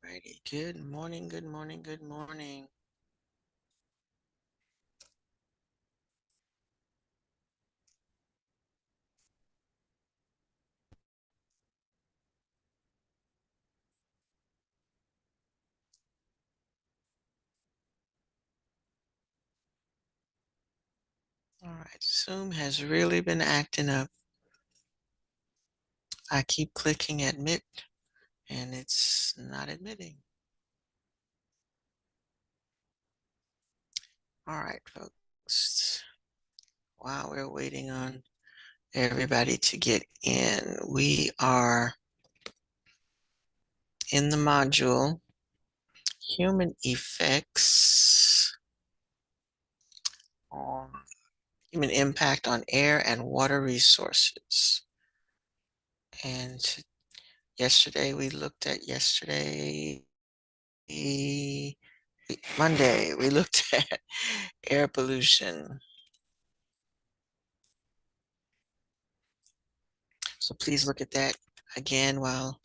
Righty. Good morning, good morning, good morning. All right, Zoom has really been acting up. I keep clicking admit and it's not admitting. All right, folks. While we're waiting on everybody to get in, we are in the module Human Effects on Human Impact on Air and Water Resources. And yesterday we looked at Monday, we looked at air pollution. So please look at that again while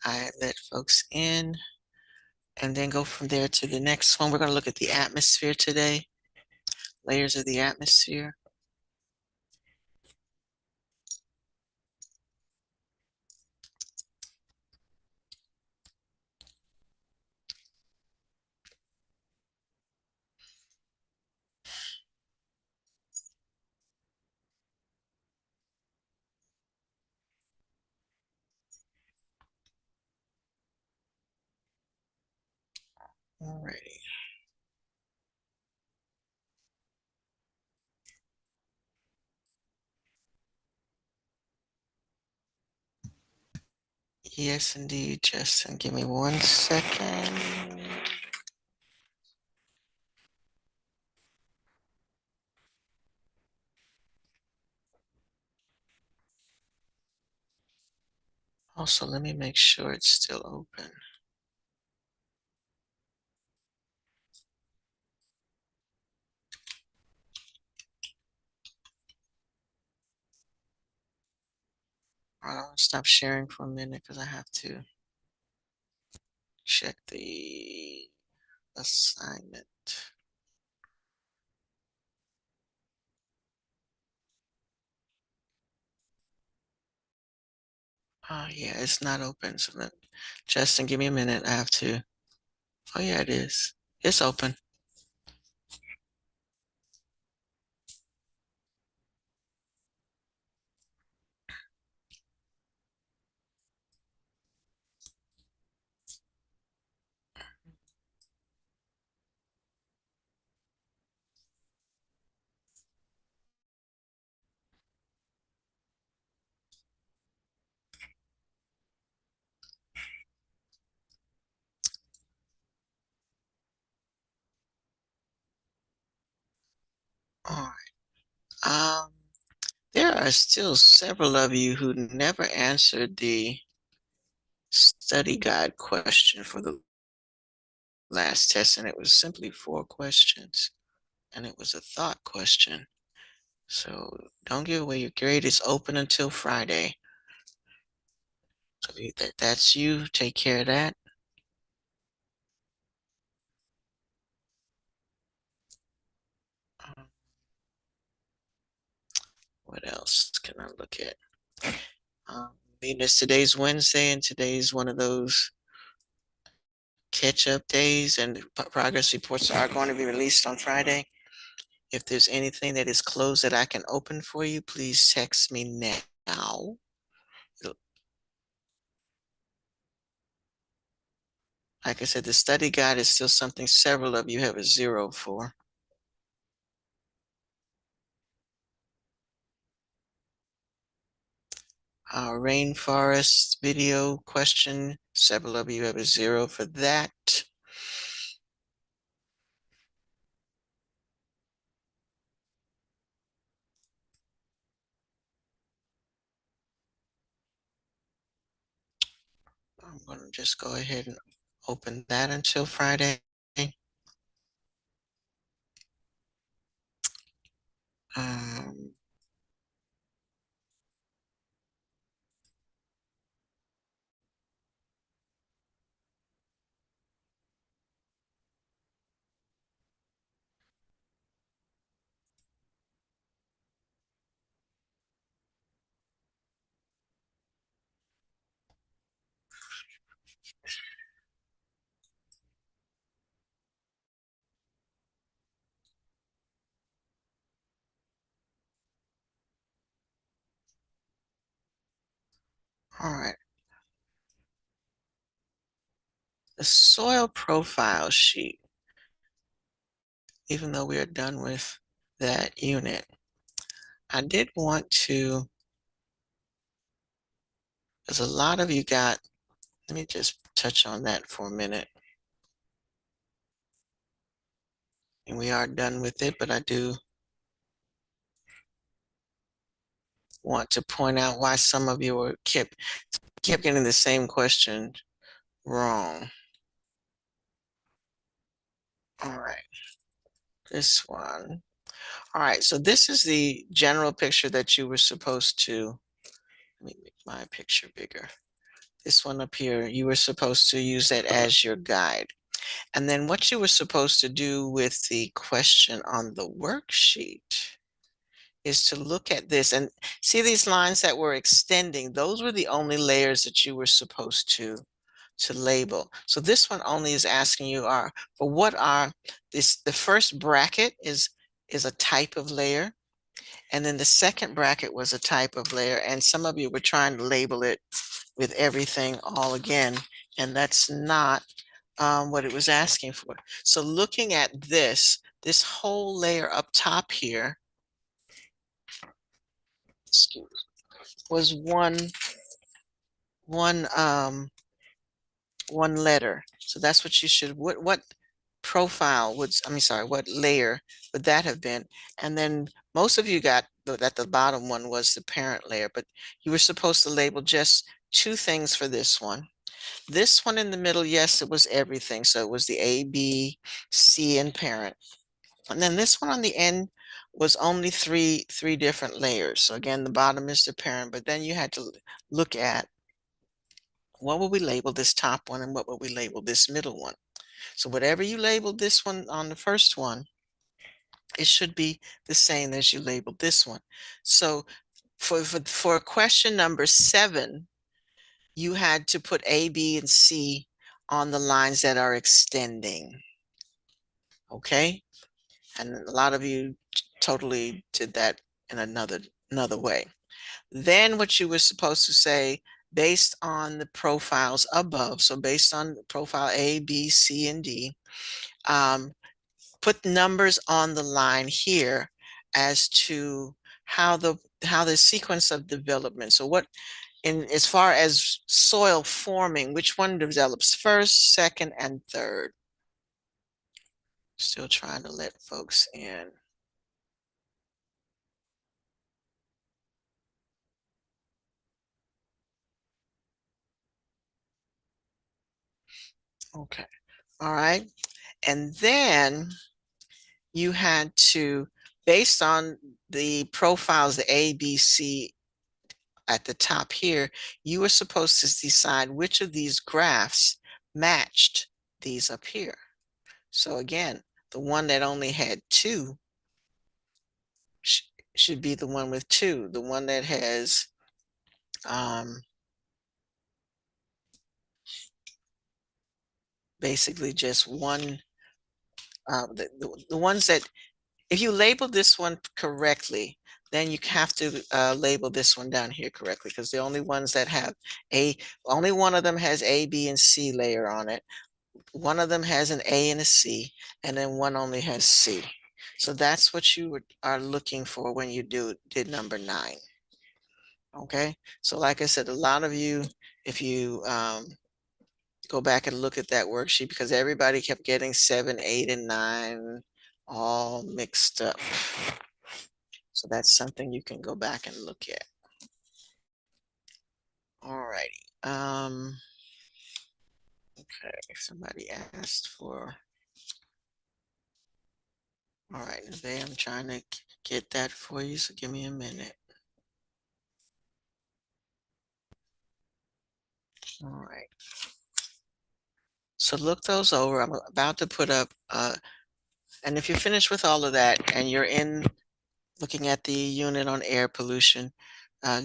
I let folks in, and then go from there to the next one. We're going to look at the atmosphere today, layers of the atmosphere. Alrighty. Yes, indeed, Justin. Give me 1 second. Also, let me make sure it's still open. I'll stop sharing for a minute because I have to check the assignment. Oh, yeah, it's not open. So Justin, give me a minute. I have to. Oh, yeah, it is. It's open. All right. There are still several of you who never answered the study guide question for the last test, and it was simply 4 questions, and it was a thought question. So don't give away your grade. It's open until Friday. So that's you. Take care of that. Um, what else can I look at? Today's Wednesday, and today's one of those catch-up days, and progress reports are going to be released on Friday. If there's anything that is closed that I can open for you, please text me now. Like I said, the study guide is still something several of you have a 0 for. Our rainforest video question, several of you have a 0 for that. I'm going to just go ahead and open that until Friday. Um, All right. The soil profile sheet, even though we are done with that unit, I did want to, because a lot of you got, let me just touch on that for a minute. And we are done with it, but I do want to point out why some of you were kept getting the same question wrong. All right, this one. All right, so this is the general picture that you were supposed to, let me make my picture bigger. This one up here, you were supposed to use that as your guide. And then what you were supposed to do with the question on the worksheet is to look at this and see these lines that were extending. Those were the only layers that you were supposed to label. So this one only is asking you are for what are this, the first bracket is a type of layer, and then the second bracket was a type of layer, and some of you were trying to label it with everything all again, and that's not what it was asking for. So looking at this whole layer up top here, excuse, was one one letter. So that's what you should, what profile would, I mean, sorry, what layer would that have been? And then most of you got that the bottom one was the parent layer, but you were supposed to label just two things for this one. This one in the middle, yes, it was everything. So it was the A, B, C, and parent. And then this one on the end was only three different layers. So again, the bottom is the parent, but then you had to look at what will we label this top one and what will we label this middle one. So whatever you labeled this one on the first one, it should be the same as you labeled this one. So for question number 7, you had to put A, B, and C on the lines that are extending. Okay? And a lot of you totally did that in another way. Then what you were supposed to say, based on the profiles above, so based on profile A, B, C, and D, put numbers on the line here as to how the sequence of development. So what, in as far as soil forming, which one develops first, second, and third? Still trying to let folks in. Okay. All right. And then you had to, based on the profiles, the A, B, C at the top here, you were supposed to decide which of these graphs matched these up here. So again, the one that only had 2 sh should be the one with 2. The one that has basically just one, the ones that, if you label this one correctly, then you have to label this one down here correctly, because the only ones that have only one of them has A, B, and C layer on it. One of them has an A and a C, and then one only has C. So that's what you are looking for when you did number 9. Okay, so like I said, a lot of you, if you go back and look at that worksheet, because everybody kept getting 7, 8, and 9 all mixed up. So that's something you can go back and look at. All righty. Okay, somebody asked for, all right, today I'm trying to get that for you, so give me a minute. All right. So look those over. I'm about to put up, and if you're finished with all of that and you're in looking at the unit on air pollution, uh,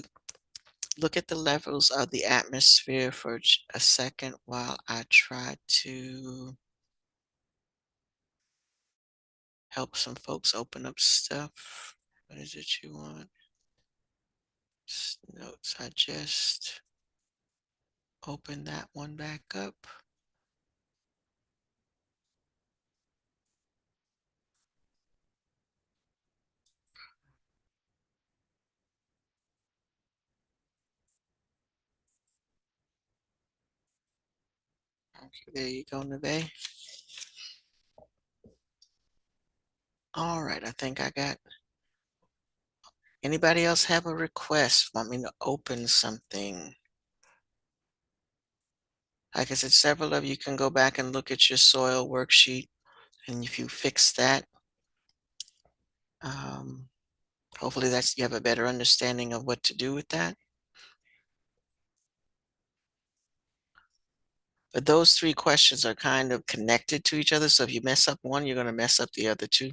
look at the levels of the atmosphere for a second while I try to help some folks open up stuff. What is it you want? Notes, I just open that one back up. Okay, there you go, Neve. All right, I think I got. Anybody else have a request? Want me to open something? Like I said, several of you can go back and look at your soil worksheet, and if you fix that, um, hopefully you have a better understanding of what to do with that. But those three questions are kind of connected to each other. So if you mess up one, you're going to mess up the other two.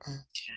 Okay.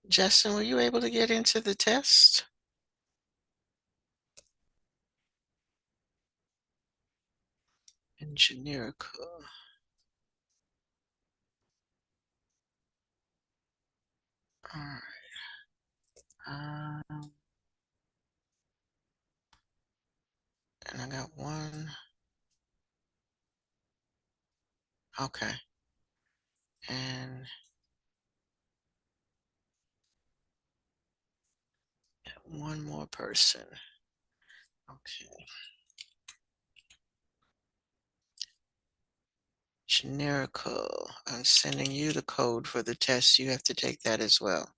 Justin, were you able to get into the test? Engineerical. All right. And I got one. Okay. And one more person. Okay. Generical. I'm sending you the code for the test. You have to take that as well.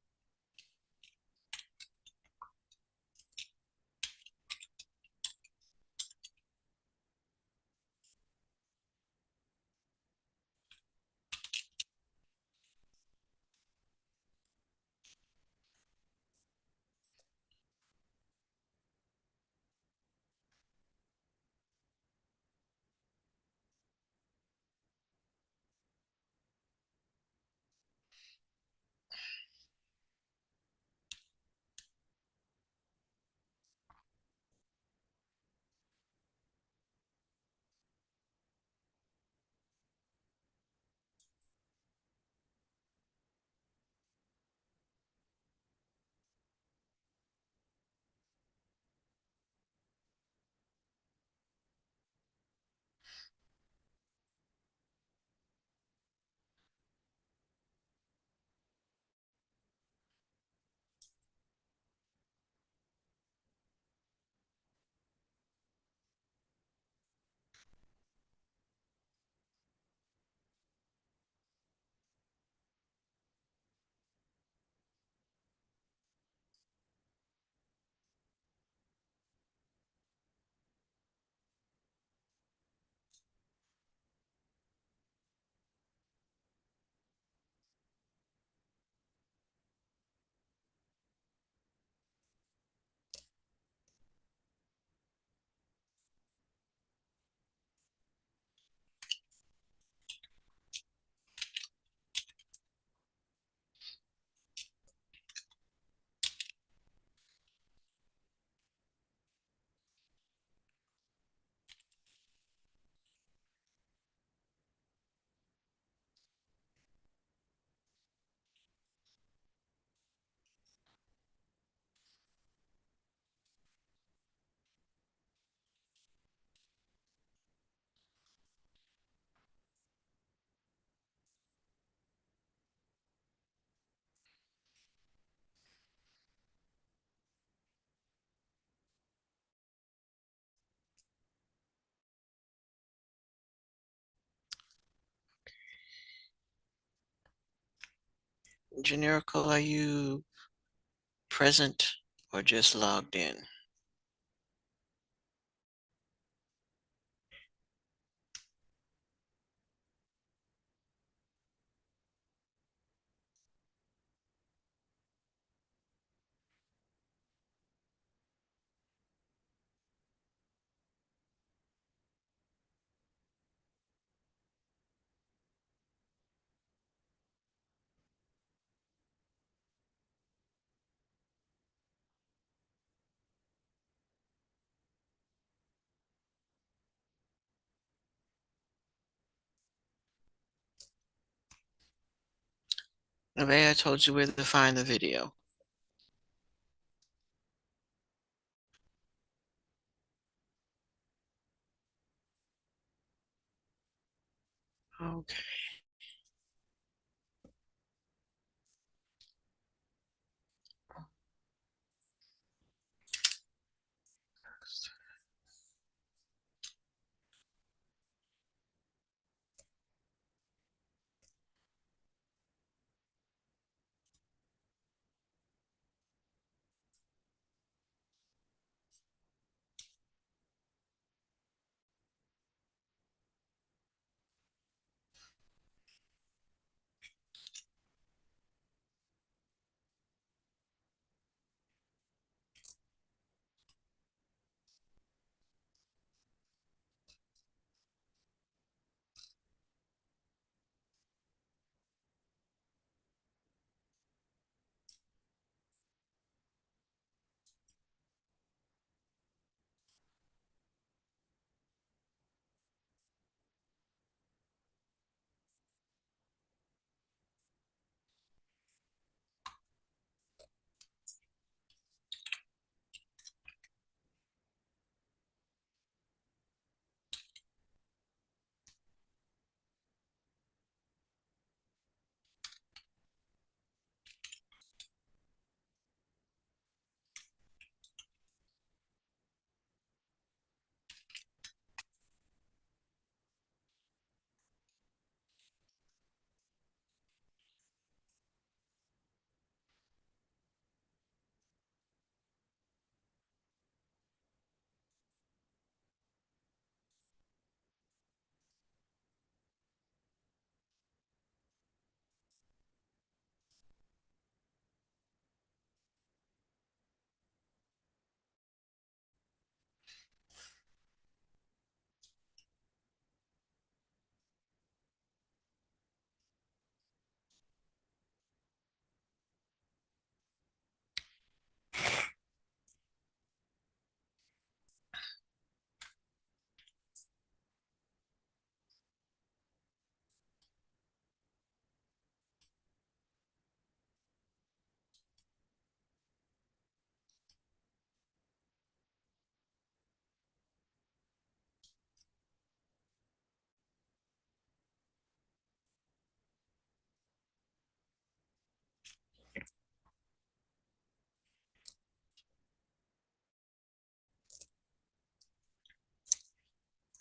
Generical, are you present or just logged in? Okay, I told you where to find the video. Okay.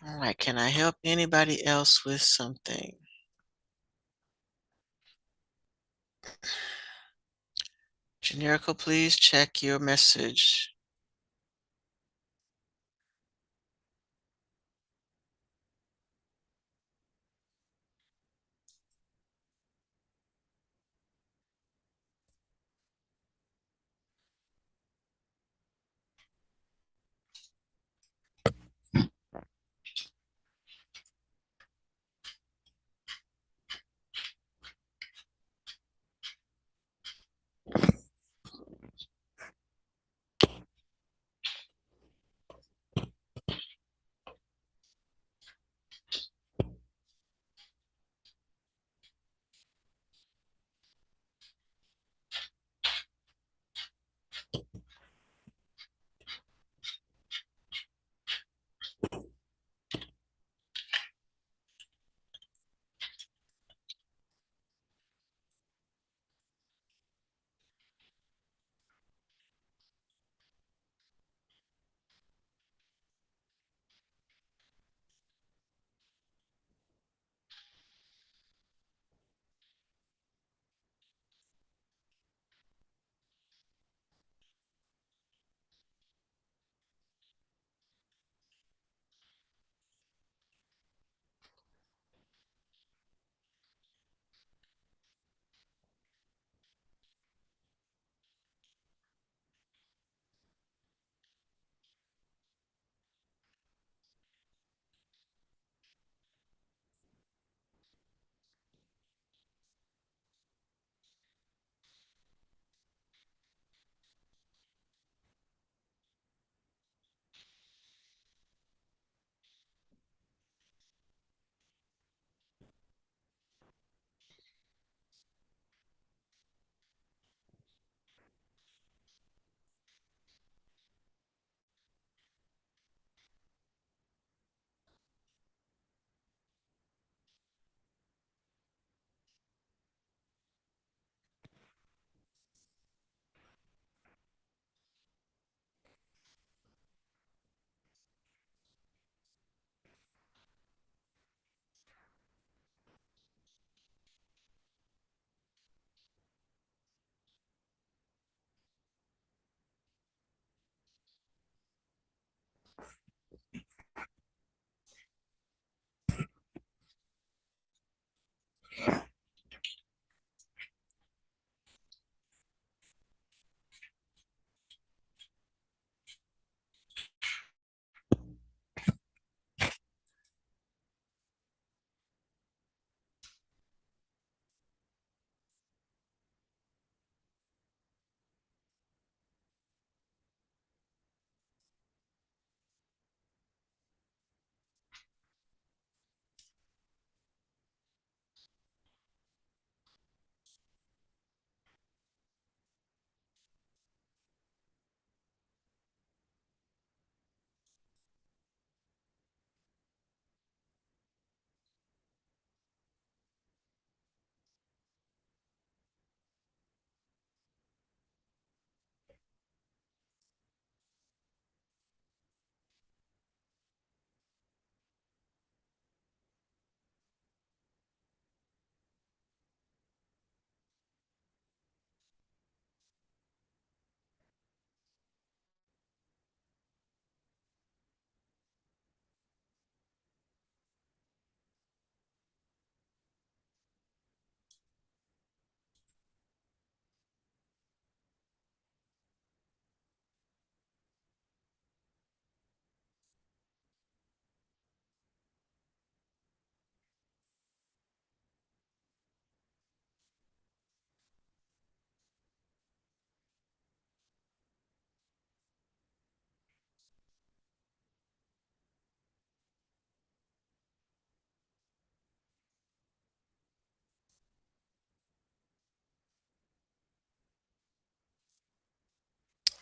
All right, can I help anybody else with something? Generico, please check your message.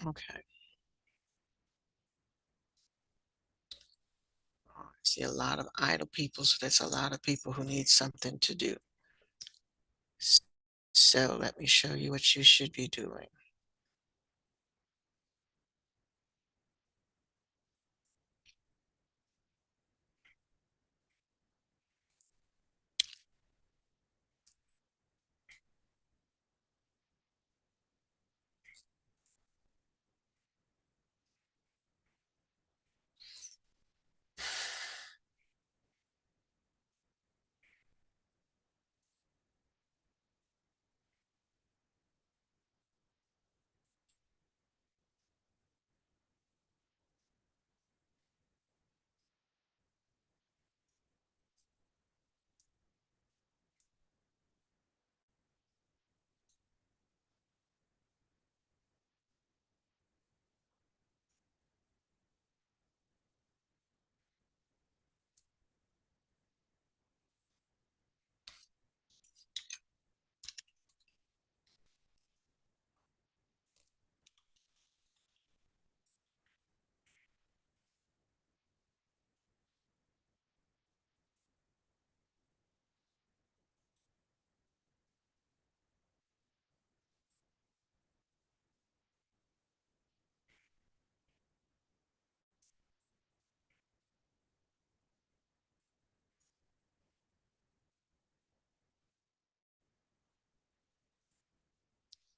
Okay. I see a lot of idle people, so that's a lot of people who need something to do. S- So let me show you what you should be doing.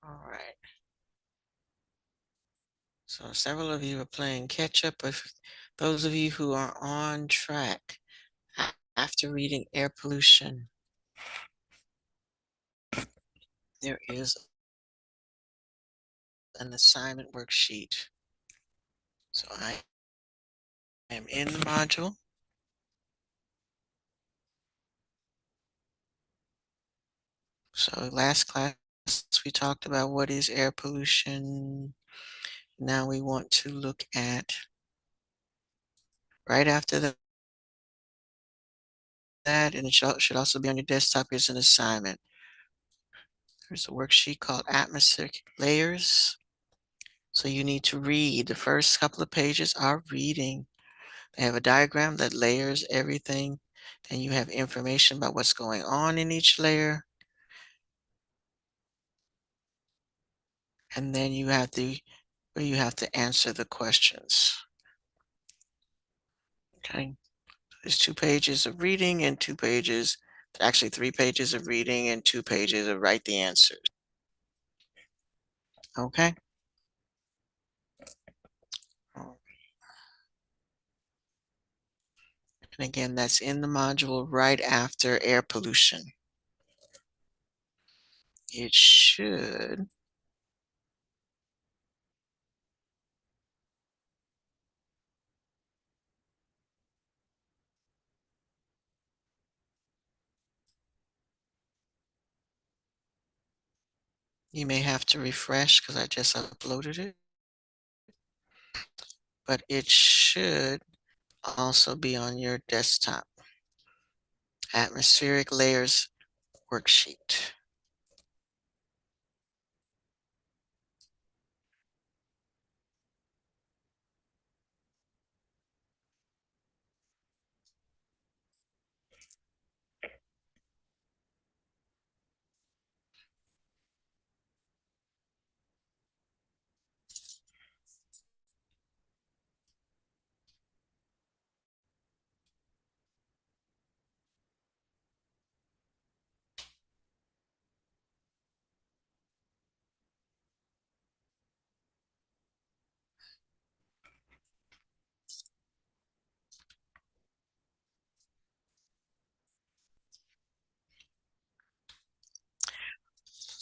All right. So several of you are playing catch up, but those of you who are on track after reading air pollution, there is an assignment worksheet. So I am in the module. So last class we talked about what is air pollution. Now we want to look at right after that, and it should also be on your desktop, is an assignment. There's a worksheet called atmospheric layers. So you need to read. The first couple of pages are reading. They have a diagram that layers everything, and you have information about what's going on in each layer. And then you have to answer the questions. Okay. There's 2 pages of reading and 2 pages, actually 3 pages of reading and 2 pages of write the answers. Okay. And again, that's in the module right after air pollution. It should. You may have to refresh because I just uploaded it, but it should also be on your desktop. Atmospheric layers worksheet.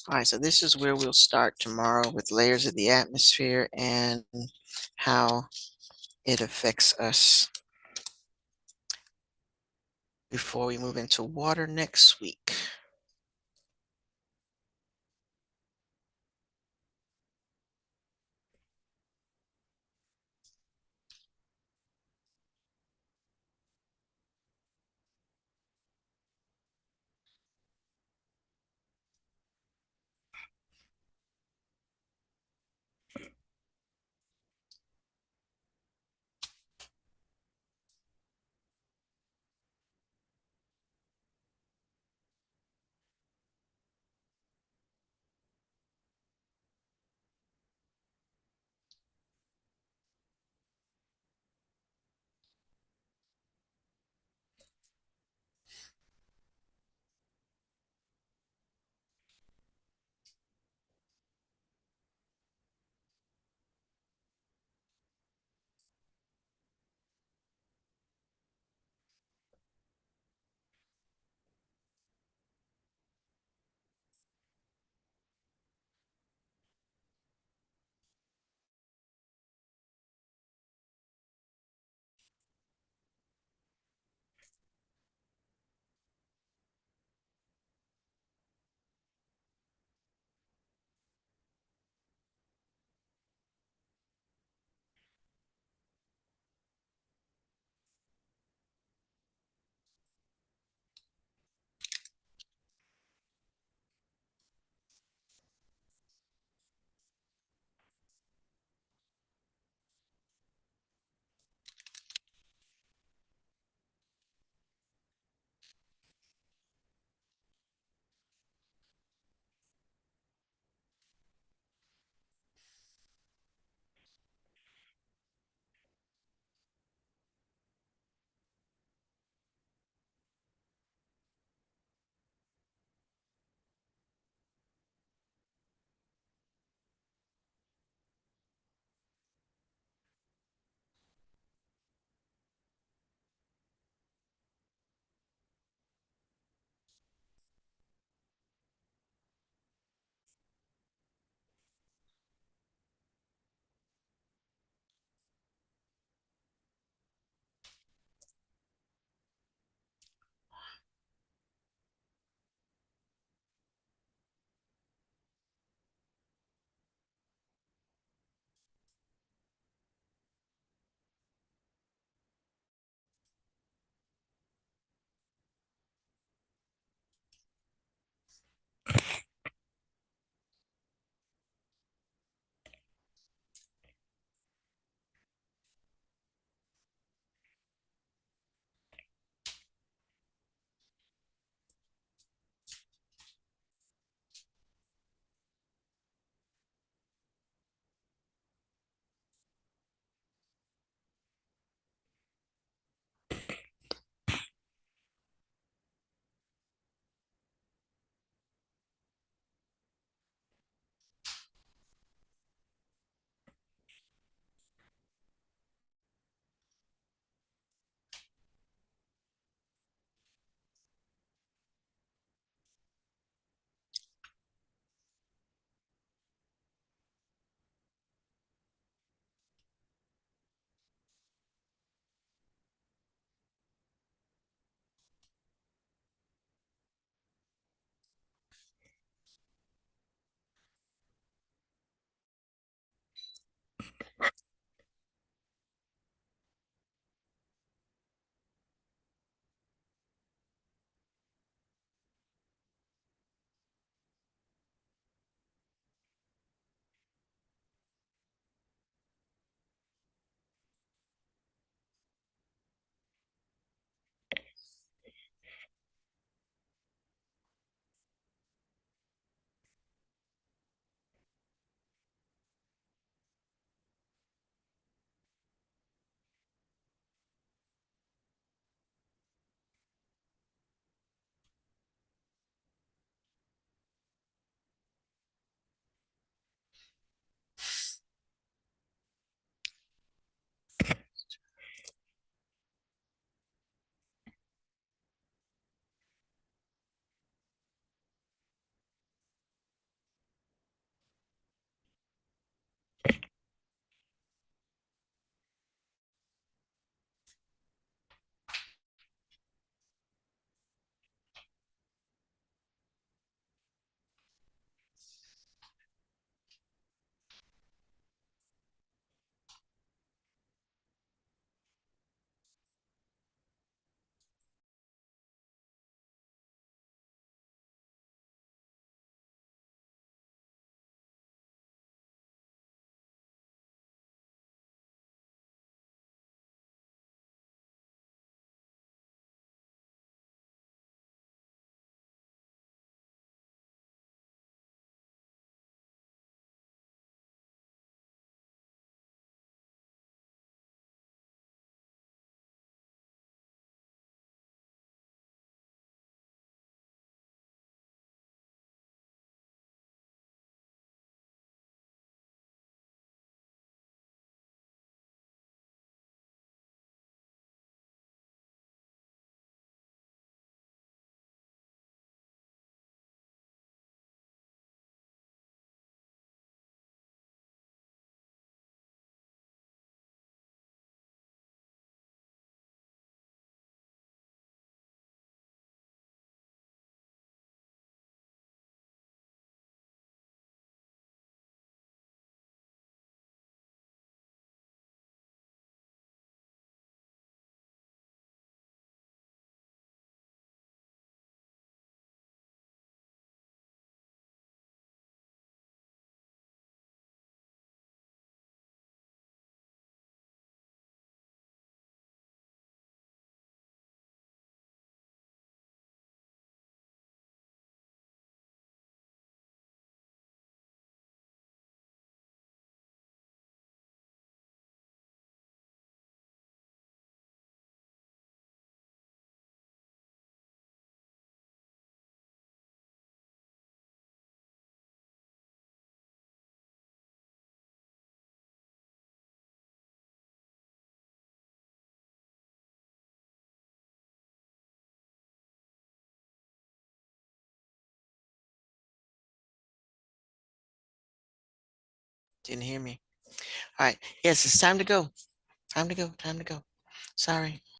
All right, so this is where we'll start tomorrow with layers of the atmosphere and how it affects us before we move into water next week. Didn't hear me. All right. Yes, it's time to go. Time to go. Time to go. Sorry.